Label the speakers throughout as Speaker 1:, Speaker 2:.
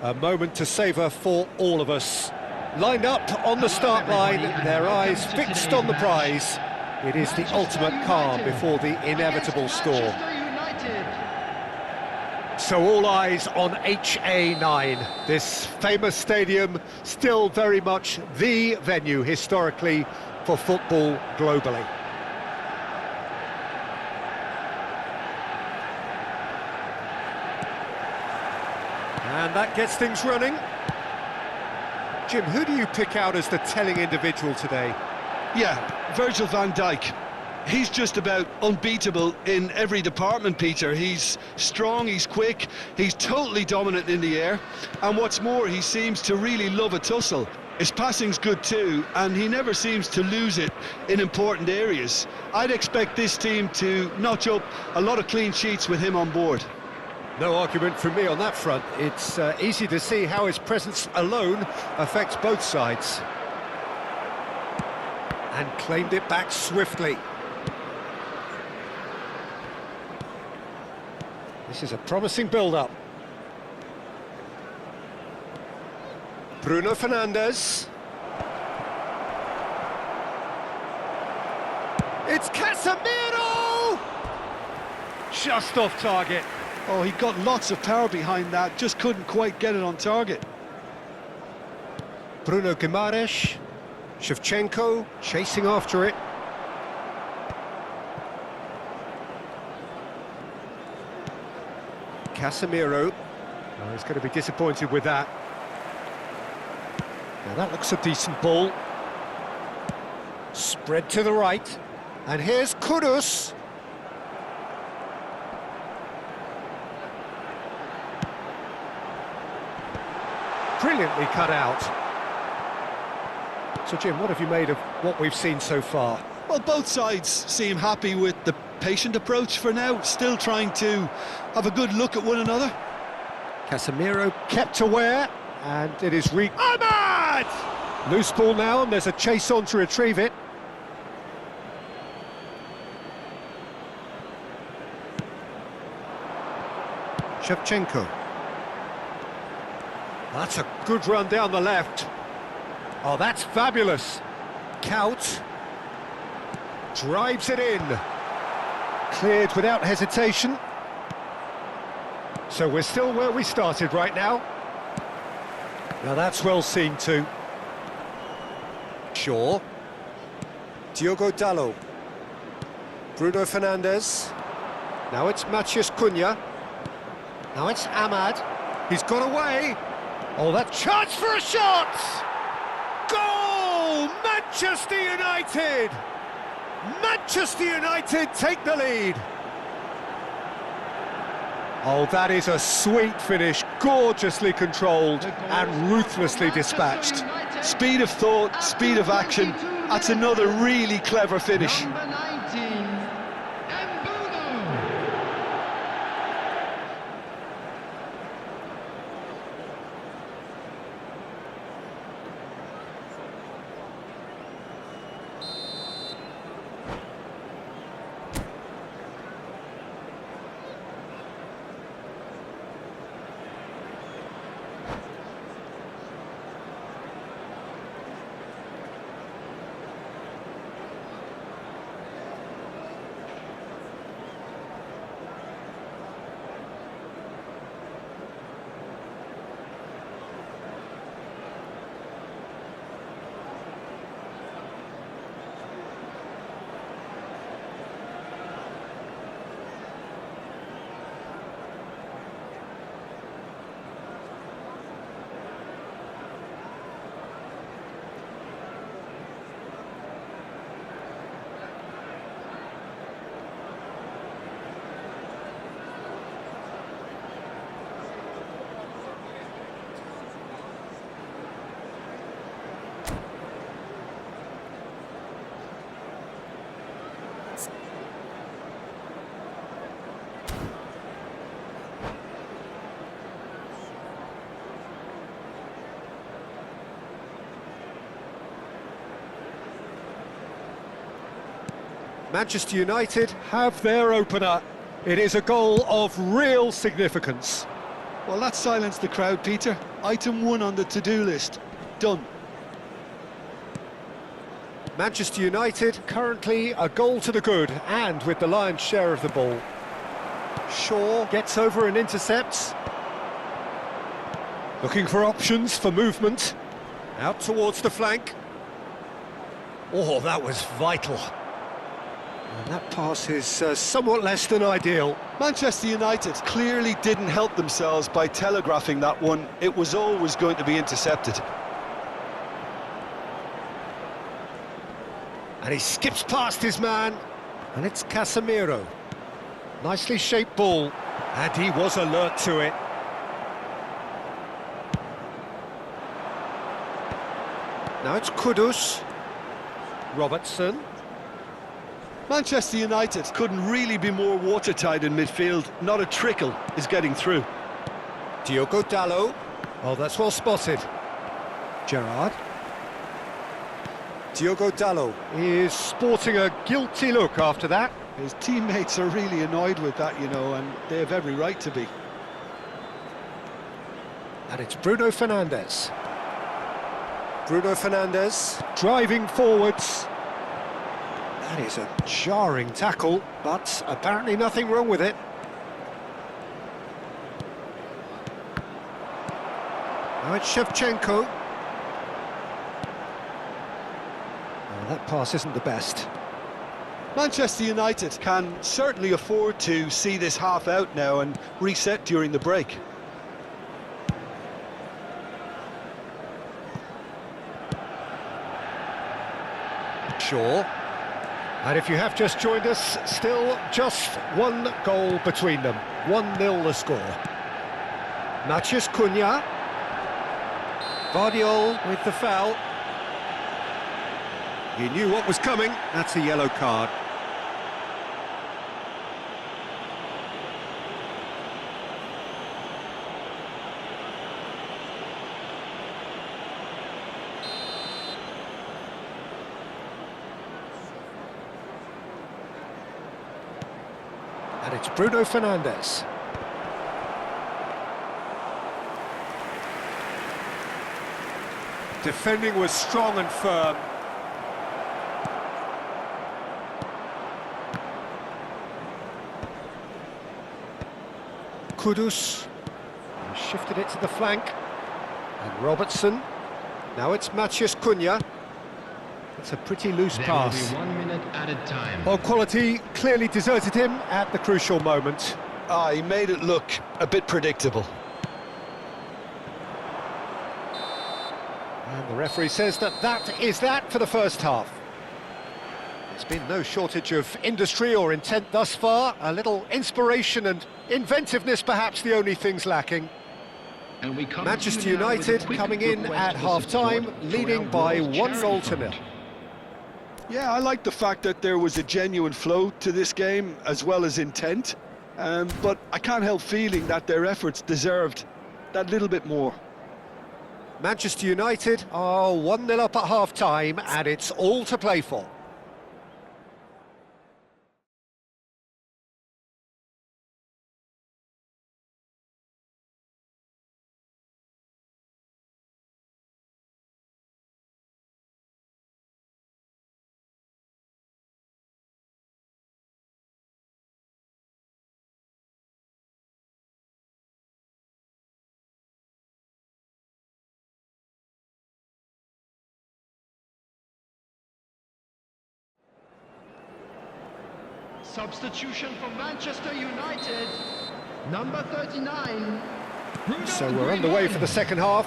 Speaker 1: A moment to savour for all of us. Lined up on the start line, their eyes fixed on the prize. It is the ultimate calm before the inevitable score. So all eyes on HA9. This famous stadium, still very much the venue historically for football globally. And that gets things running. Jim, who do you pick out as the telling individual today?
Speaker 2: Yeah, Virgil van Dijk. He's just about unbeatable in every department, Peter. He's strong, he's quick, he's totally dominant in the air. And what's more, he seems to really love a tussle. His passing's good too, and he never seems to lose it in important areas. I'd expect this team to notch up a lot of clean sheets with him on board.
Speaker 1: No argument from me on that front. It's easy to see how his presence alone affects both sides. And claimed it back swiftly. This is a promising build-up. Bruno Fernandes. It's Casemiro! Just off target.
Speaker 2: Oh, he got lots of power behind that, just couldn't quite get it on target.
Speaker 1: Bruno Guimaraes, Shevchenko chasing after it. Casemiro. Oh, he's going to be disappointed with that. Now that looks a decent ball. Spread to the right. And here's Kudus. Brilliantly cut out. So Jim, what have you made of what we've seen so far?
Speaker 2: Well, both sides seem happy with the patient approach for now, still trying to have a good look at one another.
Speaker 1: Casemiro kept aware, and it is Ahmad! Loose ball now, and there's a chase on to retrieve it. Shevchenko. That's a good run down the left. Oh, that's fabulous. Kaut drives it in. Cleared without hesitation. So we're still where we started right now. Now that's well seen too. Shaw. Diogo Dalot. Bruno Fernandes. Now it's Matheus Cunha. Now it's Ahmad. He's got away. Oh, that chance for a shot! Goal! Manchester United! Manchester United take the lead. Oh, that is a sweet finish, gorgeously controlled and ruthlessly dispatched.
Speaker 2: Speed of thought, speed of action, that's another really clever finish.
Speaker 1: Manchester United have their opener. It is a goal of real significance.
Speaker 2: Well, that silenced the crowd, Peter. Item 1 on the to-do list. Done.
Speaker 1: Manchester United currently a goal to the good, and with the lion's share of the ball. Shaw gets over and intercepts. Looking for options for movement. Out towards the flank. Oh, that was vital. And that pass is somewhat less than ideal.
Speaker 2: Manchester United clearly didn't help themselves by telegraphing that one. It was always going to be intercepted.
Speaker 1: And he skips past his man. And it's Casemiro. Nicely shaped ball. And he was alert to it. Now it's Kudus. Robertson.
Speaker 2: Manchester United couldn't really be more watertight in midfield. Not a trickle is getting through.
Speaker 1: Diogo Dalot. Oh, that's well spotted. Gerrard. Diogo Dalot is sporting a guilty look after that.
Speaker 2: His teammates are really annoyed with that, you know, and they have every right to be.
Speaker 1: And it's Bruno Fernandes. Bruno Fernandes driving forwards. That is a jarring tackle, but apparently nothing wrong with it. Now it's Shevchenko. Oh, that pass isn't the best.
Speaker 2: Manchester United can certainly afford to see this half out now and reset during the break.
Speaker 1: Shaw. And if you have just joined us, still just one goal between them. 1-0 the score. Matheus Cunha. Guardiola with the foul. He knew what was coming. That's a yellow card. And it's Bruno Fernandes. Defending was strong and firm. Kudus shifted it to the flank. And Robertson. Now it's Matheus Cunha. It's a pretty loose pass.
Speaker 3: There will be 1 minute added time.
Speaker 1: Well, quality clearly deserted him at the crucial moment.
Speaker 2: He made it look a bit predictable.
Speaker 1: And the referee says that is that for the first half. There's been no shortage of industry or intent thus far. A little inspiration and inventiveness perhaps the only things lacking.
Speaker 3: And we come
Speaker 1: Manchester
Speaker 3: to you now with a
Speaker 1: United
Speaker 3: quick
Speaker 1: coming in
Speaker 3: request
Speaker 1: at
Speaker 3: for
Speaker 1: half-time,
Speaker 3: support for
Speaker 1: leading
Speaker 3: our
Speaker 1: by
Speaker 3: World
Speaker 1: 1 goal
Speaker 3: Charity
Speaker 1: to 0.
Speaker 3: Fund.
Speaker 2: Yeah, I like the fact that there was a genuine flow to this game as well as intent. But I can't help feeling that their efforts deserved that little bit more.
Speaker 1: Manchester United are 1-0 up at half-time, and it's all to play for.
Speaker 3: Substitution for Manchester United, number 39.
Speaker 1: So we're on the way for the second half.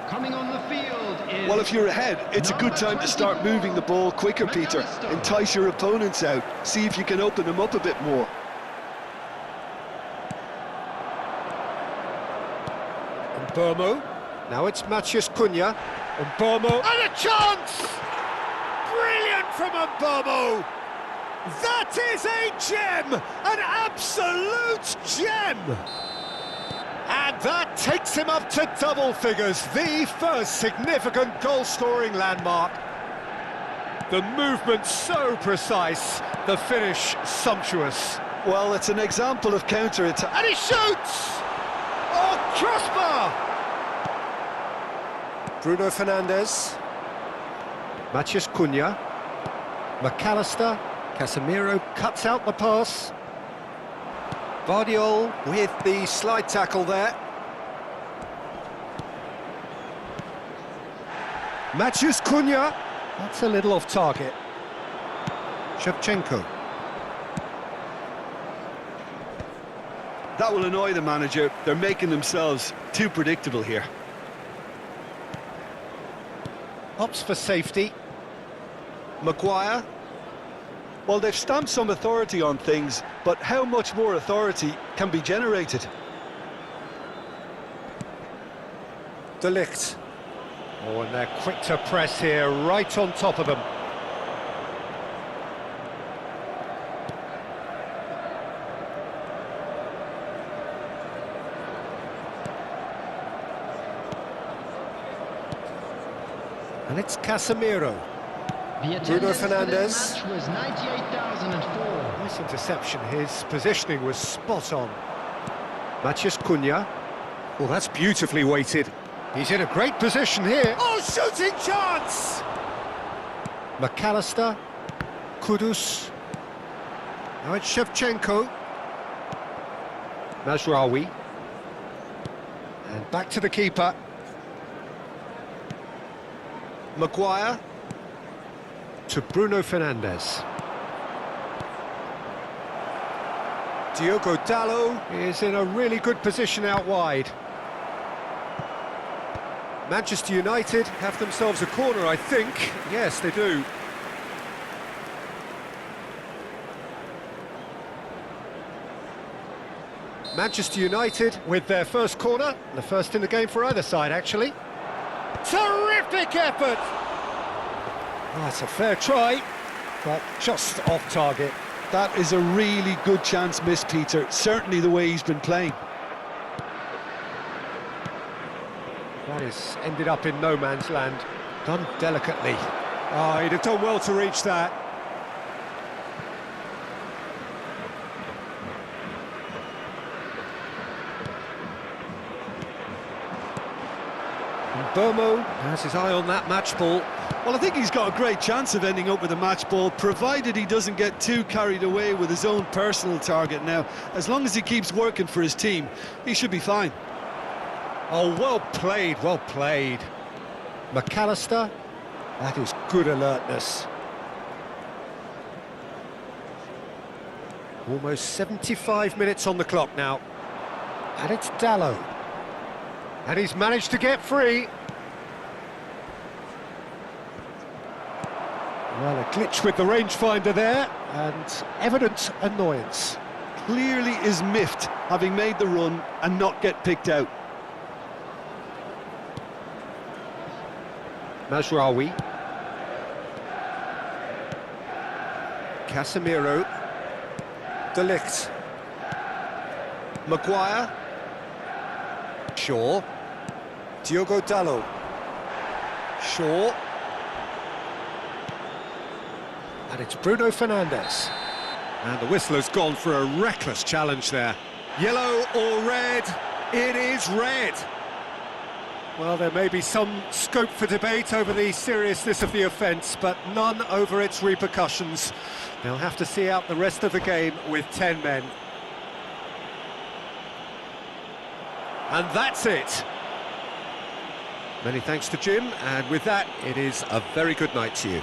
Speaker 3: Coming on the field is...
Speaker 2: Well, if you're ahead, it's a good time to start moving the ball quicker, Peter. Entice your opponents out. See if you can open them up a bit more.
Speaker 1: Mbeumo. Now it's Matheus Cunha. Mbeumo. And a chance! Brilliant from Mbeumo! That is a gem! An absolute gem! And that takes him up to double figures, the first significant goal-scoring landmark. The movement so precise, the finish sumptuous.
Speaker 2: Well, it's an example of counter-attack.
Speaker 1: And he shoots! Oh, Crossbar! Bruno Fernandes. Matheus Cunha. McAllister. Casemiro cuts out the pass. Vardiol with the slide tackle there. Matheus Cunha. That's a little off target. Shevchenko.
Speaker 2: That will annoy the manager. They're making themselves too predictable here.
Speaker 1: Opts for safety. Maguire.
Speaker 2: Well, they've stamped some authority on things, but how much more authority can be generated?
Speaker 1: De Ligt. Oh, and they're quick to press here, right on top of them. And it's Casemiro.
Speaker 3: The
Speaker 1: Bruno
Speaker 3: attendance for
Speaker 1: Fernandes.
Speaker 3: this match was 98,004.
Speaker 1: Nice interception, his positioning was spot on. Matheus Cunha. Oh, that's beautifully weighted. He's in a great position here. Oh, shooting chance! McAllister. Kudus. Now it's Shevchenko. Mazraoui. And back to the keeper. Maguire. To Bruno Fernandes. Diogo Dalot is in a really good position out wide. Manchester United have themselves a corner, I think. Yes, they do. Manchester United with their first corner, the first in the game for either side, actually. Terrific effort! Oh, it's a fair try, but just off target.
Speaker 2: That is a really good chance missed, Peter. Certainly the way he's been playing.
Speaker 1: That has ended up in no man's land. Done delicately. Oh, he'd have done well to reach that. And Burmo has his eye on that match ball.
Speaker 2: Well, I think he's got a great chance of ending up with a match ball, provided he doesn't get too carried away with his own personal target now. As long as he keeps working for his team, he should be fine.
Speaker 1: Oh, well played, well played. McAllister, that is good alertness. Almost 75 minutes on the clock now. And it's Dalot. And he's managed to get free. Well, a glitch with the rangefinder there, and evident annoyance.
Speaker 2: Clearly is miffed, having made the run and not get picked out.
Speaker 1: Mazraoui. Casemiro. De Ligt. Maguire. Shaw. Diogo Dalot. Shaw. And it's Bruno Fernandes. And the whistle has gone for a reckless challenge there. Yellow or red? It is red. Well, there may be some scope for debate over the seriousness of the offence, but none over its repercussions. They'll have to see out the rest of the game with 10 men. And that's it. Many thanks to Jim, and with that, it is a very good night to you.